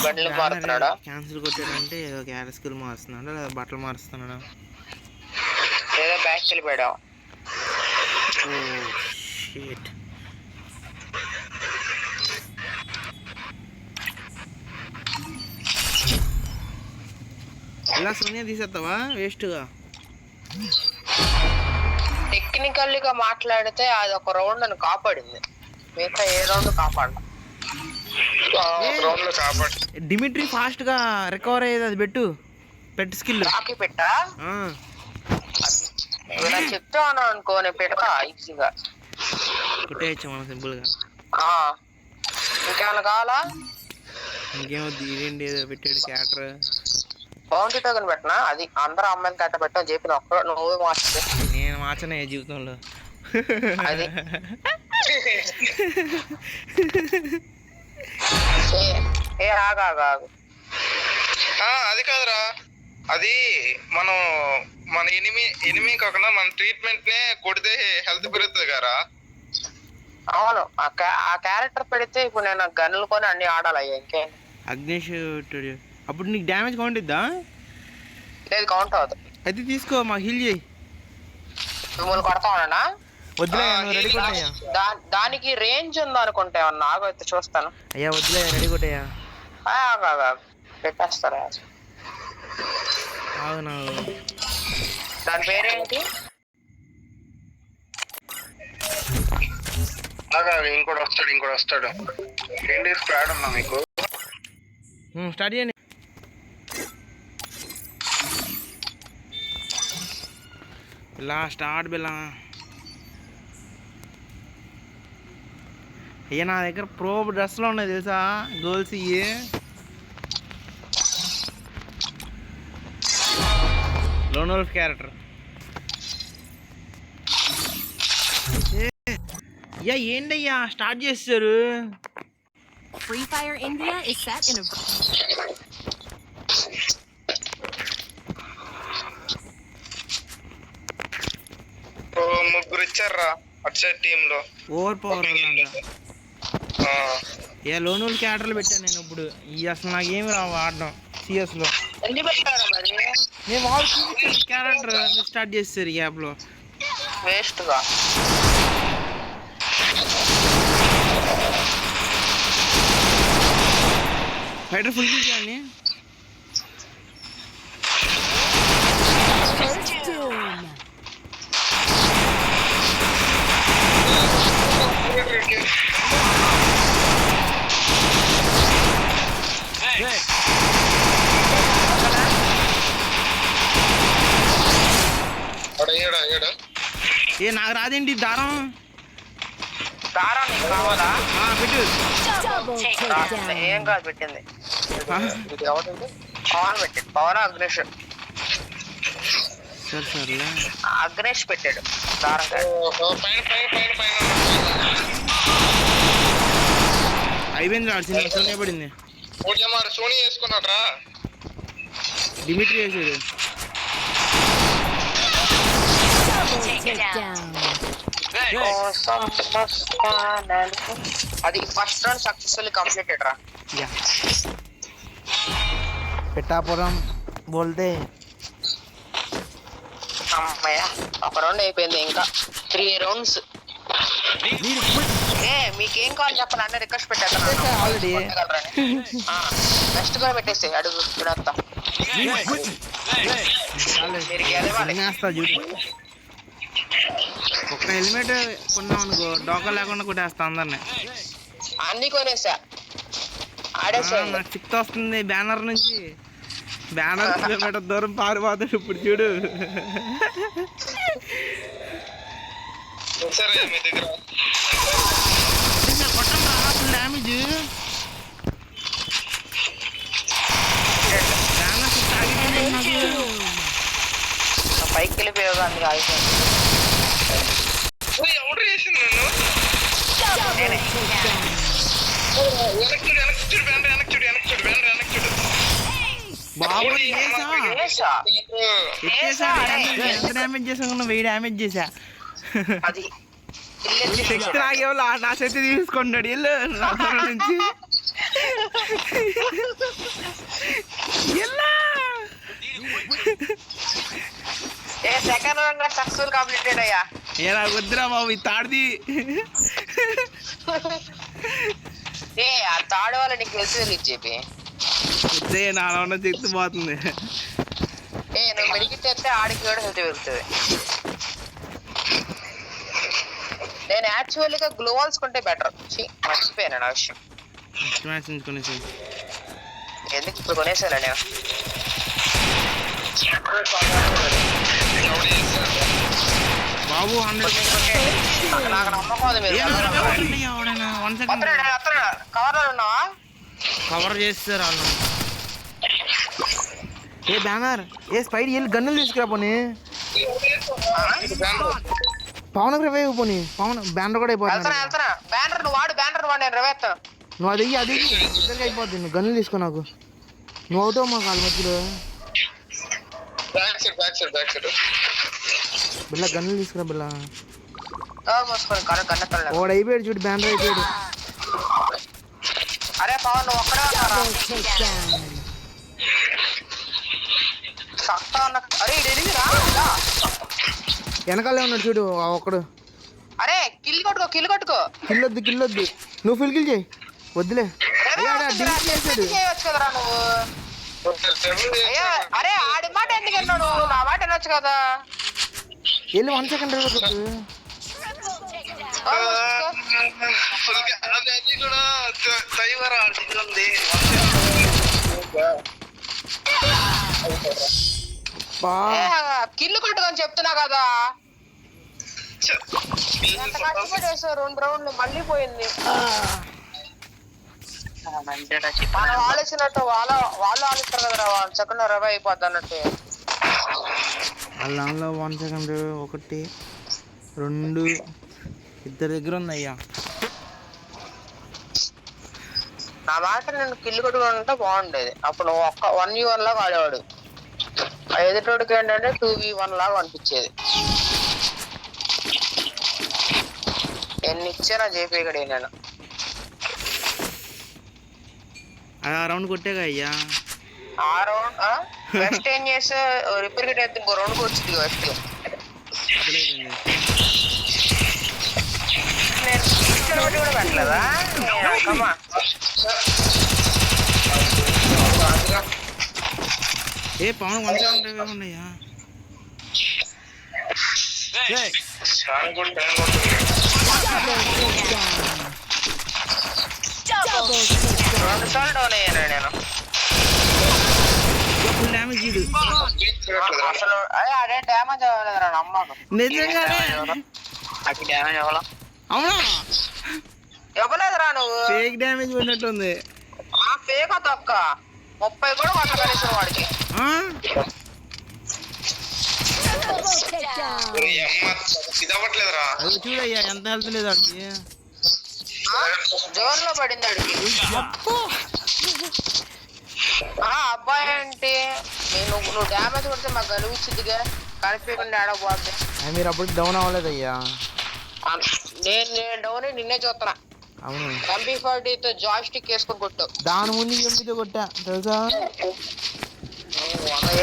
బండ్లు మారుతున్నాడా? Cancel కొట్టాడంటే carrot school మారుస్తున్నాడా లేదా బట్టలు మారుస్తున్నాడా? ఏదో బ్యాక్ వెళ్ళిపోయాడా? ఇలా సోనియా తీసేస్తావా వేస్ట్గా? టెక్నికల్గా మాట్లాడితే అది ఒక రౌండ్ అని కాపాడింది, మిగతా ఏ రౌండ్ కాపాడు. డిమిట్రీ ఫాస్ట్ గా రికవర్ అయ్యేది అది పెట్టు స్కిల్ పెట్టా చెప్తాను అనుకో, నేను పెడతా ఈజీగా కొట్టేయచ్చు మనం సింపుల్ గా. ఇంకేమైనా కావాలా? ఇంకేమొద్దు, ఇదేంటి ఏదో పెట్టాడు క్యాటర్. బౌంటీ టోకెన్ పెట్టనా? అది అందరూ అమ్మాయిలు కట్ట పెట్టావు చెప్పిన ఒక్క నువ్వే మార్చు. నేను మార్చనే జీవితంలో అది ఆగు అది కాదురా, అది మనం మన ఎనిమి కాకుండా మన ట్రీట్మెంట్ నే కొడితే హెల్త్ పెరుగుతుంది కదా. అవును, ఆ క్యారెక్టర్ పెడితే ఇప్పుడు నేను గన్నులు కొని అన్ని ఆడాలయ్యా. ఇంకే అగ్నేష్ అప్పుడు నీకు డ్యామేజ్ కౌంట్ ఇద్దా? లేదు, కౌంట్ అవుతుంది. అయితే తీసుకో, మా హీల్ చేయి. మిమ్మల్ని కొడతా ఉన్నా వద్దులే, రెడీ కొట్టయ్యా. దానికి రేంజ్ ఉందా అనుకుంటే ఏమన్నా? ఆగు అయితే చూస్తాను. అయ్యా వద్దులే, రెడీ కొట్టయ్యా. పెట్టేస్తారా? అవునా, దాని పేరేంటి? ఇంకోటి వస్తాడు. ఏంటి స్క్వాడ్ ఉందా మీకు? స్టార్ట్ చేయండి. బిల్లా స్టార్ట్ బిల్లా. అయ్యా నా దగ్గర ప్రో డ్రెస్లో ఉన్నాయి తెలుసా, గర్ల్స్ ఇవి. Loan wolf character. అయ్యా ఏంటయ్యా స్టార్ట్ చేస్తారు? Free Fire India is set in a ముగ్గురు ఇచ్చారా అటు సైడ్ టీమ్ లో. ఓవర్ పవర్ ఏ లోన్ వోల్ఫ్ క్యారెక్టర్లు పెట్టాను నేను ఇప్పుడు. ఈ అసలు నాకేమి రావు ఆడడం సిఎస్ లో. నేను వాళ్ళు క్యారెక్టర్ స్టార్ట్ చేస్తారు ఈ యాప్ లో వేస్ట్ గా. ఫైటర్ ఫుల్ చేయండి. ఏ నాకు రాదేంటి దారం? దారం నీకు కావాలా? పెట్టు. ఏం కాదు, పెట్టింది పవన్ పెట్టాడు. పవన్ అగ్నేష్. సర్లే అగ్నేష్ పెట్టాడు దారం. అయిపోయింది రా, సోనియా పడింది. సోనీ వేసుకున్నాడ్రా, డిమిట్రీ వేసాడు. అది ఫస్ట్ రౌండ్ సక్సెస్ఫుల్లీ కంప్లీటెడ్ రా. పెట్టాపురం బోల్తే అమ్మయ్య, ఒక రౌండ్ అయిపోయింది, ఇంకా 3 రౌండ్స్. మీకేం కావాలి చెప్పండి, అన్న రిక్వెస్ట్ పెట్టేస్తాను ఆల్రెడీ. నెక్స్ట్ కూడా పెట్టేసి అడుగు చూడత్తా. చూడు, ఒక్క హెల్మెట్ కొన్నాం అనుకో డోకా లేకుండా కొట్టేస్తా అందరిని. అన్ని కొనేసా, ఆడేసా. నాకు చిక్త వస్తుంది బ్యానర్ నుంచి. బ్యానర్ కిలోమీటర్ దూరం పారిపోతాడు ఇప్పుడు చూడు. డ్యామేజ్ పైకి వెళ్ళిపోయావు అందుకు ఆగిపోయింది. ఎవరు చేసింది నన్ను? ఎంత డ్యామేజ్ చేసా? 1000 డ్యామేజ్ చేసా. అది శక్తి నాకేవాళ్ళు నా శక్తి తీసుకుంటాడు ఇల్లు నుంచి. మంగళంగా సక్సెస్ఫుల్ కంప్లీటెడ్ అయ్యా. ఏరా వద్దురా బాబు ఈ తాడిది. ఏ ఆ తాడు వల్ల నీకు తెలిసి చెప్పి వద్దే నా ఉన్న చెక్తు పోతుంది. ఏ నువ్వు మెడికిట్ చేస్తే ఆడికి కూడా హెల్త్ పెరుగుతుంది. నేను యాక్చువల్గా గ్లోవల్స్ కొంటే బెటర్. మర్చిపోయాను నా విషయం. ఎందుకు ఇప్పుడు కొనేసాను నేను. బాబు 100 నాకు నమ్మకం ఉంది. మీరు కవర్ లో ఉన్నావా? కవర్ చేస్తారు వాళ్ళు. ఏ బ్యానర్ ఏ స్పైడ్ వెళ్ళి గన్నులు తీసుకురా పోనీ. పవన్ రివైవ్ పోనీ. పవన్ బ్యానర్ కూడా అయిపోతుంది. బ్యానర్ నువ్వు వాడు, బ్యానర్ వాడు, నేను రివేస్తాను. నువ్వు అది ఇద్దరికి అయిపోద్ది. నువ్వు గన్నులు తీసుకో. నాకు నువ్వు అవుతావు మా కాళ్ళ మధ్యలో. బిల్ల గన్నులు తీసుకురా బిల్ల. వాడు అయిపోయాడు చూడు, బ్యానర్ అయిపోయాడు. అరే పవన్ నువ్వు ఒక్కడే ఉన్నారా? అరే ఎదిగిరా వెనకాలే ఉన్నాడు చూడు ఆ ఒక్కడు. అరే కిల్ కొట్టుకో. కిల్లొద్దు నువ్వు ఫుల్ కిల్ చేయి. వద్దులే చేయవచ్చు కదరా నువ్వు. అయ్యా అరే ఆడి మాట ఎందుకు అన్నాడు? నా మాట వినొచ్చు కదా. వెళ్ళి 1 సెకండ్ కిల్లు కొట్టుకొని చెప్తున్నా కదా. ఎంత కష్టపడేసారు 2 రౌండ్లు మళ్ళీ పోయింది. మనం ఆలోచినట్టు వాళ్ళు ఆలోచిస్తారు కదరా. సెకండ్ రవ అయిపోద్ది అన్నట్టు. అల్లంలో 1 సెకండ్ 1 2 ఇద్దరి దగ్గర ఉందయ్యా. నా మాట నేను కిల్లు కొట్టుకుంటే బాగుండేది. అప్పుడు 1v1 లాగా ఆడేవాడు. ఎదుటోడికి ఏంటంటే 2v1 లాగా అనిపించేది. ఎన్ని ఇచ్చారా జేపీ ఇక్కడ నేను. ఆ రౌండ్ కొట్టేగా అయ్యా. ఆ రౌండ్ వెస్ట్ ఏం చేస్తే రిపేర్ కిట్ అయితే ఇంకో రౌండ్ వచ్చింది. వెస్ట్ నేను ఇక్కడ బట్టి కూడా పెట్టలేదా? ఏ పవన్ 1 సెకండ్ ఉన్నాయా. 2 సార్లు డౌన్ అయ్యాను నేను. ఫుల్ డ్యామేజ్ ఇది. అసలు అదే డ్యామేజ్ అవ్వలేదురా నమ్మకం. నిజంగానే అది డ్యామేజ్ అవ్వాలా? అవునా? ఇవ్వలేదురా నువ్వు. Fake damage పడినట్టుంది. ఫేక్ తొక్క 30 కూడా వంట కలిసిన వాడికి. అది చూడయ్యా ఎంత హెల్త్ లేదు వాడికి. జోన్ లో పడింది వాడికి. అబ్బాయి అంటే నువ్వు డ్యామేజ్ కొడితే మాకు గెలిచిద్దిగా. కనిపించకుండా ఆడకపోద్ది. మీరు అప్పుడు డౌన్ అవ్వలేదయ్యా. నేను డౌన్ నిన్నే చూస్తున్నా. అవును MP40తో జాయ్స్టిక్ వేసుకొని కొట్టు. దాని ముందు ఎంపితో కొట్టా తెలుసా.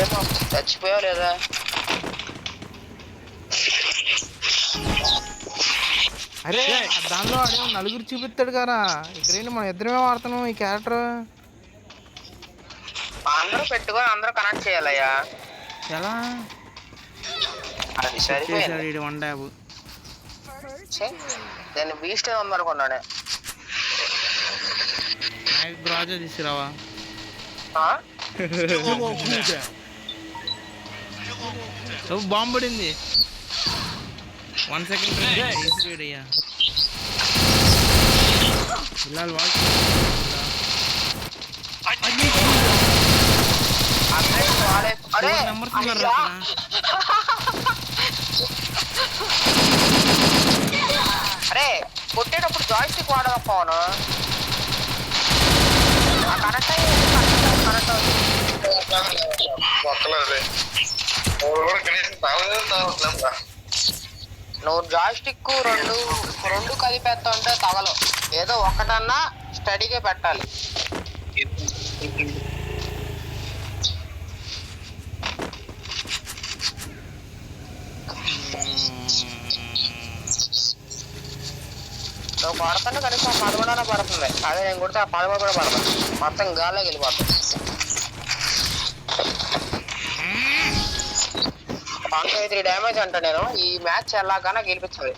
ఏమో చచ్చిపోయావు లేదా? అరే దానిలో అడే నలుగురు చూపిస్తాడు కదా. ఇక్కడేంటి మనం ఇద్దరమే వాడుతున్నాం ఈ క్యారెక్టర్. అందరూ పెట్టుకొని అందరూ కనెక్ట్ చేయాలయ్యా. ఎలా అది సరిపోయింది. 1 ట్యాబ్ నేను బీస్ట్ ఉందనుకున్నానే. రాజా తీసుకురావా. బాంబు పడింది. 1 సెకండ్ అయ్యా. పిల్లలు నెంబర్స్ ఉన్నారు. అరే కొట్టేటప్పుడు జాయ్స్టిక్ వాడకపోను. కనెక్ట్ కనెక్ట్ నువ్వు జాయ్స్టిక్ రెండు కలిపేస్తా ఉంటే తగలు. ఏదో ఒకటన్నా స్టడీగా పెట్టాలి. కొడతానే కనీసం 11 పడుతుంది. అదే నేను కొడితే ఆ 13 కూడా పడుతుంది. మొత్తం గాల్లోకి వెళ్ళిపోతుంది. 153 డ్యామేజ్ అంట. నేను ఈ మ్యాచ్ ఎలాగానే గెలిపించాలి.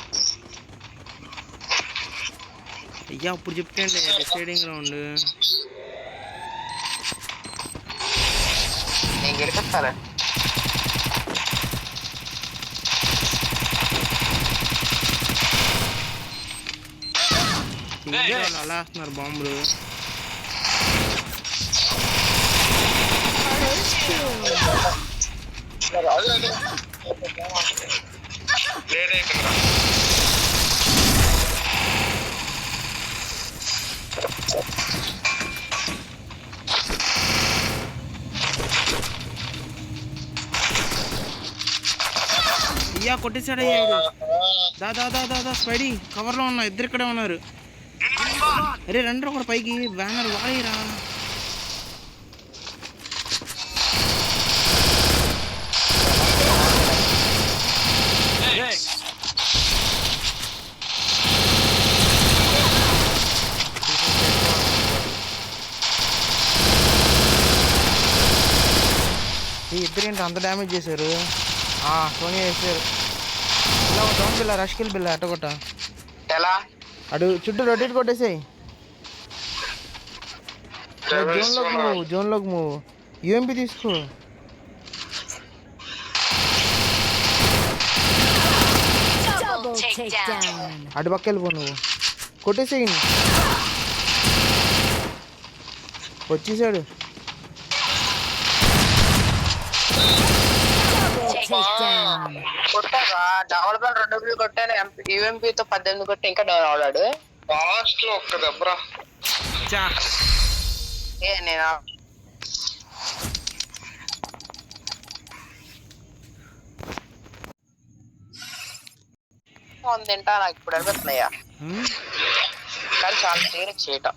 అయ్యా ఇప్పుడు చెప్తాండి డిసైడింగ్ రౌండ్. నేను గెలిపిస్తాను. అలా వేస్తున్నారు బాంబులు. లేట్ అయిపోయిందిరా. అయ్యా కొట్టేశాడు అయ్యాడు. దా స్పైడీ కవర్లో ఉన్నా. ఇద్దరు ఇక్కడే ఉన్నారు. అరే రండి ఒకటి పైకి బ్యానర్ వాడేరా. ఇద్దరేంటి అంత డ్యామేజ్ చేశారు. సోనీ వేసారు. ఇలా డౌన్ బిల్ల రష్కిల్ బిల్ల అట్టగొట్ట ఎలా అడు చుట్టూ రొటేట్ కొట్టేసాయి. జోన్లోకి మూవ్ యూఎంపీ తీసుకో. అటు పక్క వెళ్ళిపో నువ్వు. కొట్టేసేయి. వచ్చేసాడు. కొట్టాక డబల్ బాల్ 2 కొట్టాను. యూఎంపీతో 18 కొట్టి ఇంకా డౌన్ అవడాడు. లాస్ట్ లో ఒక్క దెబ్బరా. నేను తింటా. నాకు ఇప్పుడు అనిపిస్తున్నాయా కానీ చాలా తేలిక చేయటం.